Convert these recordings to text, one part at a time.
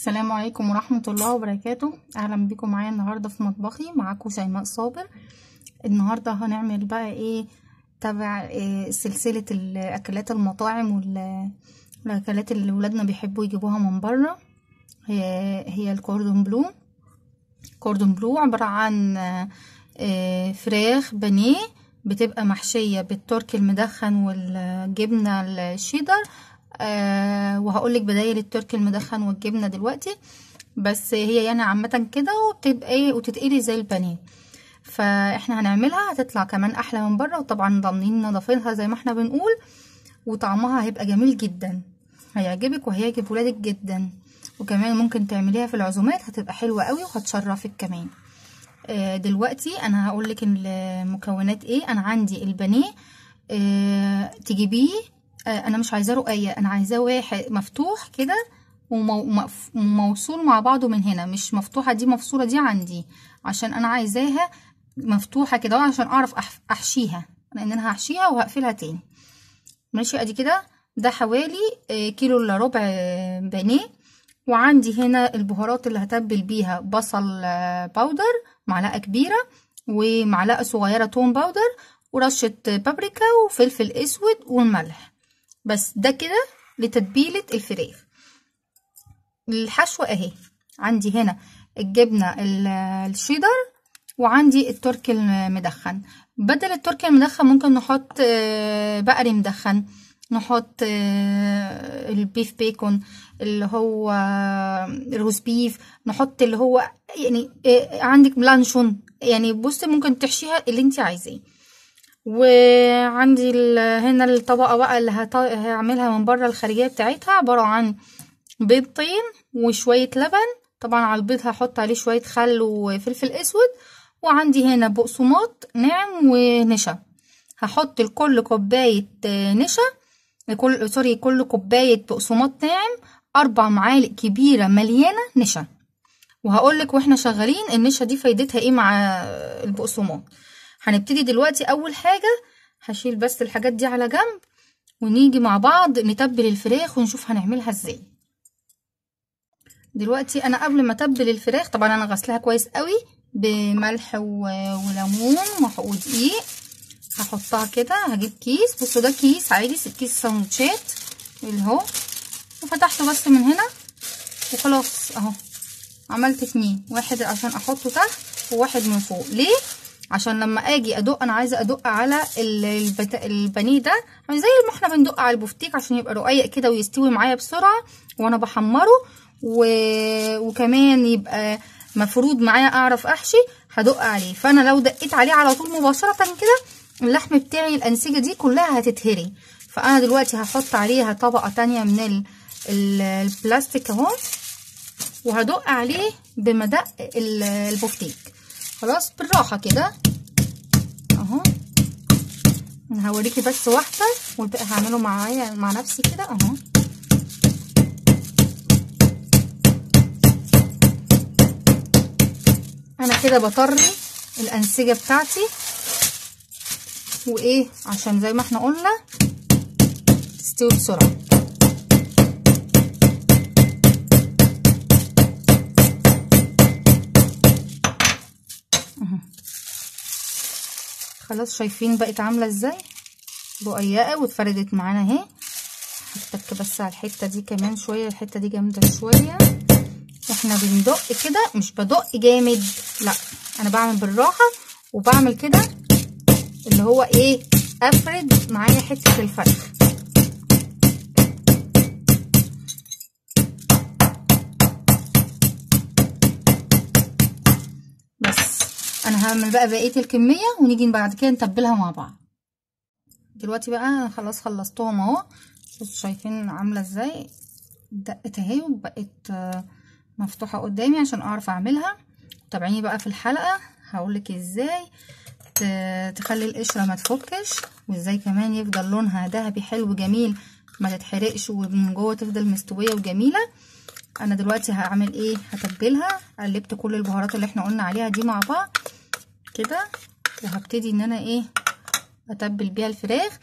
السلام عليكم ورحمة الله وبركاته. اهلا بكم معايا النهاردة في مطبخي، معاكم شيماء صابر. النهاردة هنعمل بقى ايه تبع سلسلة الاكلات المطاعم والاكلات اللي ولادنا بيحبوا يجيبوها من بره. هي الكوردون بلو. كوردون بلو عبارة عن فراخ بانيه بتبقى محشية بالتركي المدخن والجبنة الشيدر. وهقولك بدايل التركي المدخن والجبنة دلوقتي، بس هي يعني عامة كده وبتبقى ايه وتتقلي زي البانيه. فاحنا هنعملها هتطلع كمان احلى من بره، وطبعا ضامنين نضافينها زي ما احنا بنقول، وطعمها هيبقى جميل جدا، هيعجبك وهيعجب ولادك جدا. وكمان ممكن تعمليها في العزومات هتبقى حلوة قوي وهتشرفك كمان. دلوقتي انا هقولك المكونات ايه. انا عندي البانيه تجيبيه، انا مش عايزاه رقيق، انا عايزاه واحد مفتوح كده وموصول مع بعضه من هنا، مش مفتوحه دي مفصوله دي عندي، عشان انا عايزاها مفتوحه كده عشان اعرف احشيها، لان انا هحشيها وهقفلها تاني. ماشي، ادي كده ده حوالي كيلو الا ربع بانيه. وعندي هنا البهارات اللي هتبل بيها: بصل باودر معلقه كبيره، ومعلقه صغيره توم باودر، ورشه بابريكا وفلفل اسود والملح. بس ده كده لتتبيله الفراخ. الحشوه اهي، عندي هنا الجبنه الشيدر، وعندي التركي المدخن. بدل التركي المدخن ممكن نحط بقري مدخن، نحط البيف بيكون اللي هو روز بيف، نحط اللي هو يعني عندك لانشون، يعني بصي ممكن تحشيها اللي انت عايزاه. وعندي هنا الطبقة بقى اللي هعملها من بره الخارجية بتاعتها، عبارة عن بيضتين وشوية لبن. طبعا على البيض هحط عليه شوية خل وفلفل اسود. وعندي هنا بقسماط ناعم ونشا، هحط لكل كوباية نشا كل كوباية بقسماط ناعم 4 معالق كبيرة مليانة نشا. وهقولك واحنا شغالين النشا دي فايدتها ايه مع البقسماط. هنبتدي دلوقتي. اول حاجة هشيل بس الحاجات دي على جنب، ونيجي مع بعض نتبل الفراخ ونشوف هنعملها ازاي. دلوقتي انا قبل ما اتبل الفراخ طبعا انا غسلها كويس قوي بملح وليمون ودقيق. هحطها كده، هجيب كيس، بصوا ده كيس عادي، كيس سندوتشات اللي هو، وفتحته بس من هنا وخلاص اهو. عملت 2، واحد عشان احطه تحت وواحد من فوق. ليه؟ عشان لما اجي ادق، انا عايزه ادق على البانيه ده زي ما احنا بندق على البفتيك، عشان يبقى رقيق كده ويستوي معايا بسرعه وانا بحمره، وكمان يبقى مفرود معايا اعرف احشي. هدق عليه، فانا لو دقيت عليه على طول مباشره كده اللحم بتاعي الانسجه دي كلها هتتهري. فانا دلوقتي هحط عليها طبقه تانية من البلاستيك اهو، وهدق عليه بمدق البفتيك. خلاص بالراحه كده اهو. انا هوريكي بس واحده والباقي هعمله معايا مع نفسي كده اهو. انا كده بطري الانسجه بتاعتي وايه، عشان زي ما احنا قلنا تستوي بسرعه. خلاص شايفين بقت عامله ازاي رقيقه واتفردت معانا اهي. هتك بس على الحته دي كمان شويه، الحته دي جامده شويه. احنا بندق كده، مش بدق جامد، لا انا بعمل بالراحه وبعمل كده اللي هو ايه، افرد معايا حته الفرخ. بس انا هعمل بقى بقيه الكميه ونيجي بعد كده نتبلها مع بعض. دلوقتي بقى انا خلاص خلصتهم اهو، بصوا شايفين عامله ازاي، دقت اهي وبقت مفتوحه قدامي عشان اعرف اعملها. تابعيني بقى في الحلقه هقولك ازاي تخلي القشره ما تفكش، وازاي كمان يفضل لونها ذهبي حلو جميل ما تتحرقش، ومن جوه تفضل مستويه وجميله. انا دلوقتي هعمل ايه، هتبلها. قلبت كل البهارات اللي احنا قلنا عليها دي مع بعض كده، وهبتدي ان انا ايه اتبل بيها الفراخ.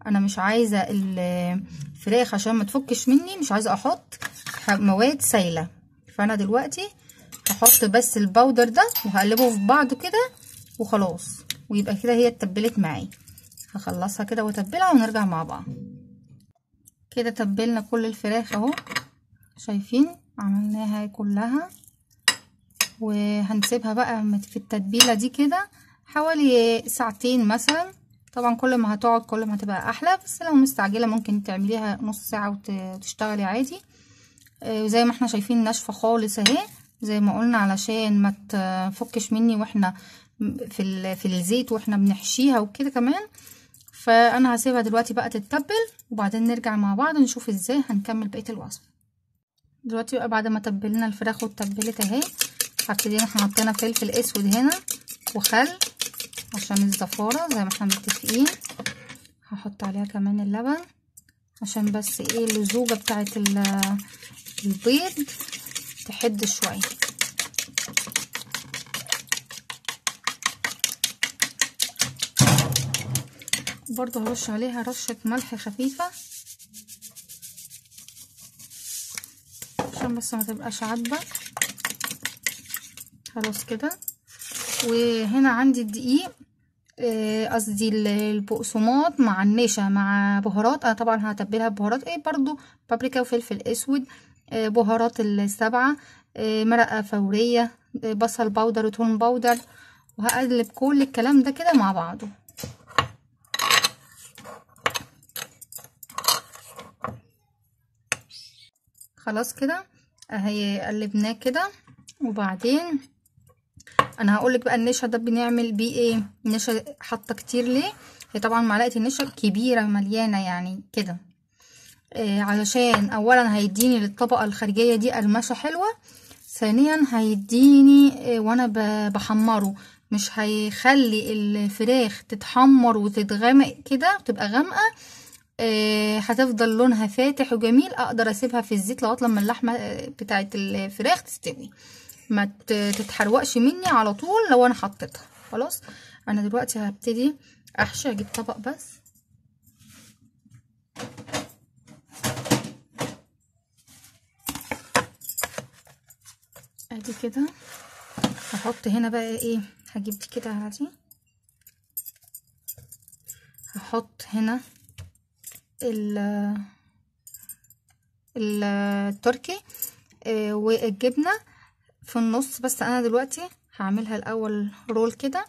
انا مش عايزه الفراخ عشان ما تفكش مني، مش عايزه احط مواد سايله، فانا دلوقتي هحط بس البودر ده وهقلبه في بعض كده وخلاص، ويبقى كده هي اتبلت معايا. هخلصها كده واتبلها ونرجع مع بعض. كده تبلنا كل الفراخ اهو، شايفين عملناها كلها، وهنسيبها بقى في التتبيله دي كده حوالي ساعتين مثلا. طبعا كل ما هتقعد كل ما هتبقى احلى، بس لو مستعجله ممكن تعمليها نص ساعه وتشتغلي عادي. وزي ما احنا شايفين ناشفه خالص اهي، زي ما قلنا علشان ما تفكش مني واحنا في الزيت واحنا بنحشيها وكده كمان. فانا هسيبها دلوقتي بقى تتبل، وبعدين نرجع مع بعض نشوف ازاي هنكمل بقيه الوصفه. دلوقتي بقى بعد ما تبلنا الفراخ واتبلت اهي، هبتدي احنا حطينا فلفل اسود هنا وخل عشان الزفاره زي ما احنا متفقين. هحط عليها كمان اللبن عشان بس ايه اللزوجه بتاعت البيض تحد شويه. برضو هرش عليها رشه ملح خفيفه عشان بس ما تبقاش عدبه. خلاص كده. وهنا عندي الدقيق، قصدي البقسماط مع النشا مع بهارات. انا طبعا هتبلها ببهارات برضو بابريكا وفلفل اسود، بهارات السبعة، مرقة فورية، بصل باودر وتوم باودر، وهقلب كل الكلام ده كده مع بعضه. خلاص كده اهي قلبناه كده. وبعدين انا هقولك بقى النشا ده بنعمل بيه ايه. النشا حاطه كتير ليه؟ هي طبعا معلقه النشا كبيره مليانه يعني كده، علشان اولا هيديني للطبقه الخارجيه دي قرمشه حلوه، ثانيا هيديني وانا بحمره مش هيخلي الفراخ تتحمر وتتغمق كده وتبقى غامقه، هتفضل لونها فاتح وجميل. اقدر اسيبها في الزيت لغايه لما اللحمه بتاعت الفراخ تستوي، ما تتحرقش مني على طول لو انا حطيتها. خلاص انا دلوقتي هبتدي احشي. اجيب طبق بس، ادي كده. هحط هنا بقى ايه، هجيب دي كده عادي، هحط هنا التركي والجبنه في النص. بس انا دلوقتي هعملها الاول رول كده،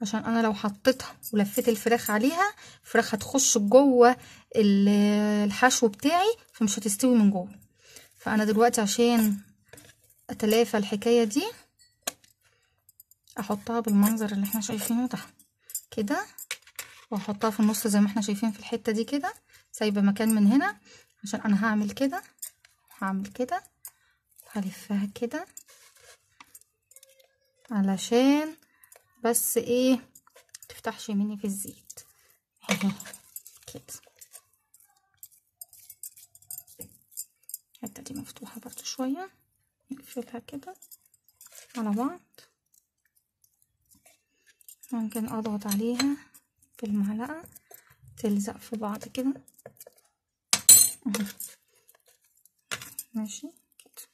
عشان انا لو حطيتها ولفيت الفراخ عليها الفراخ هتخش جوه الحشو بتاعي فمش هتستوي من جوه. فانا دلوقتي عشان اتلافى الحكايه دي احطها بالمنظر اللي احنا شايفينه ده كده، واحطها في النص زي ما احنا شايفين في الحته دي كده، سايبه مكان من هنا عشان انا هعمل كده. هعمل كده هلفها كده علشان بس ايه متفتحش مني في الزيت اهي كده. الحته دي مفتوحه برضو شويه، نقفلها كده على بعض. ممكن اضغط عليها بالمعلقه تلزق في بعض كده ماشي كده.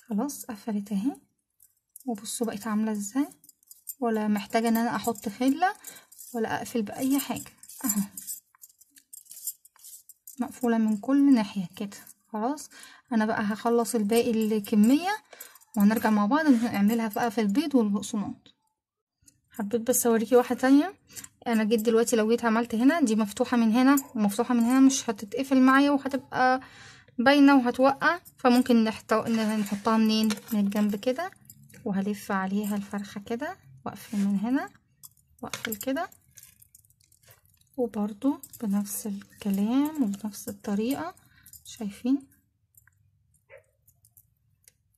خلاص قفلت اهي، وبصوا بقت عامله ازاي، ولا محتاجه ان انا احط خله ولا اقفل باي حاجه اهو، مقفوله من كل ناحيه كده. خلاص انا بقى هخلص الباقي الكميه وهنرجع مع بعض نعملها بقى في البيض والبقسماط. حبيت بس اوريكي واحده تانية. انا جيت دلوقتي لو جيت عملت هنا دي مفتوحه من هنا ومفتوحه من هنا مش هتتقفل معايا وهتبقى باينه وهتوقع، فممكن نحطها منين، من الجنب كده، وهلف عليها الفرخه كده واقفل من هنا واقفل كده، وبرضو بنفس الكلام وبنفس الطريقه. شايفين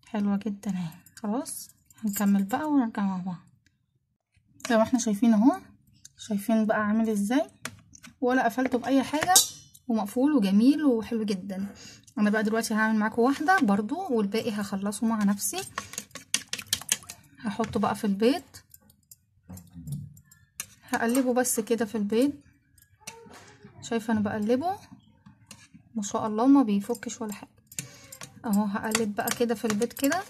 حلوه جدا اهي. خلاص هنكمل بقى ونرجع مع بعض. زي ما احنا شايفين اهو، شايفين بقى عامل ازاي، ولا قفلته باي حاجه ومقفول وجميل وحلو جدا. انا بقى دلوقتي هعمل معاكم واحده برضو والباقي هخلصه مع نفسي. هحطه بقى في البيض، هقلبه بس كده في البيض. شايفه انا بقلبه ما شاء الله ما بيفكش ولا حاجه. اهو هقلب بقى كده في البيض كده،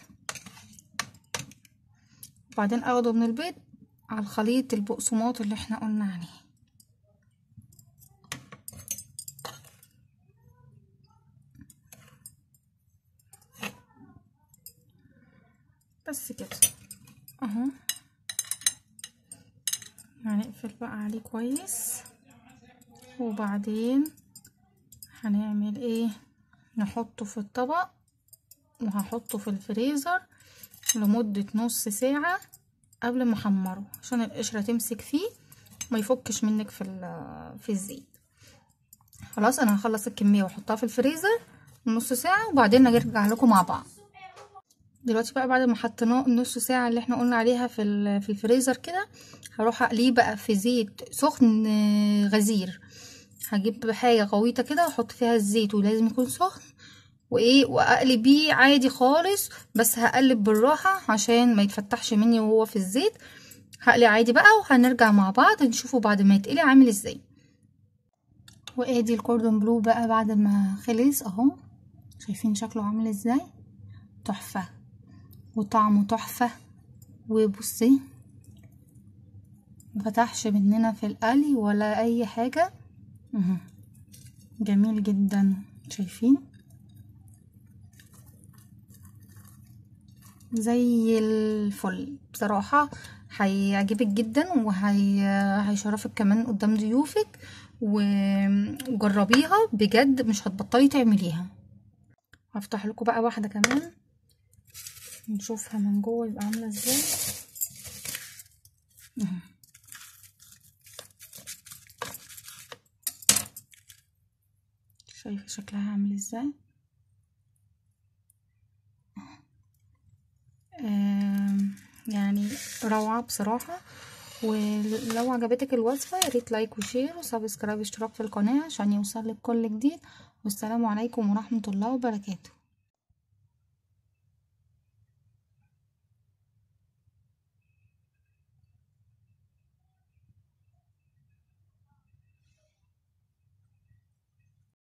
وبعدين اخده من البيض على الخليط البقسماط اللي احنا قلنا عليه. بس كده اهو. هنقفل بقى عليه كويس، وبعدين هنعمل ايه، نحطه في الطبق، وهحطه في الفريزر لمدة نص ساعة قبل ما احمره، عشان القشرة تمسك فيه ما يفكش منك في الزيت. خلاص انا هخلص الكمية واحطها في الفريزر نص ساعة، وبعدين نرجع لكم مع بعض. دلوقتي بقى بعد ما حطيناه النص ساعة اللي احنا قلنا عليها في الفريزر كده، هروح اقليه بقى في زيت سخن غزير. هجيب حاجة غويطة كده واحط فيها الزيت، ولازم يكون سخن، واقلب بيه عادي خالص، بس هقلب بالراحة عشان ما يتفتحش مني وهو في الزيت. هقلي عادي بقى، وهنرجع مع بعض نشوفه بعد ما يتقلي عامل ازاي. وادي الكوردون بلو بقى بعد ما خلص اهو، شايفين شكله عامل ازاي؟ تحفة وطعمه تحفة. وبصي مفتحش مننا في القلي ولا اي حاجة، جميل جدا. شايفين زي الفل بصراحة، هيعجبك جدا وهيشرفك كمان قدام ضيوفك، وجربيها بجد مش هتبطلي تعمليها. هفتح لكم بقى واحدة كمان نشوفها من جوه يبقى عاملة ازاي. شايفة شكلها عامل ازاي؟ يعني روعة بصراحة. ولو عجبتك الوصفة ياريت لايك وشير وسبسكرايب اشتراك في القناة عشان يوصلك كل جديد. والسلام عليكم ورحمة الله وبركاته.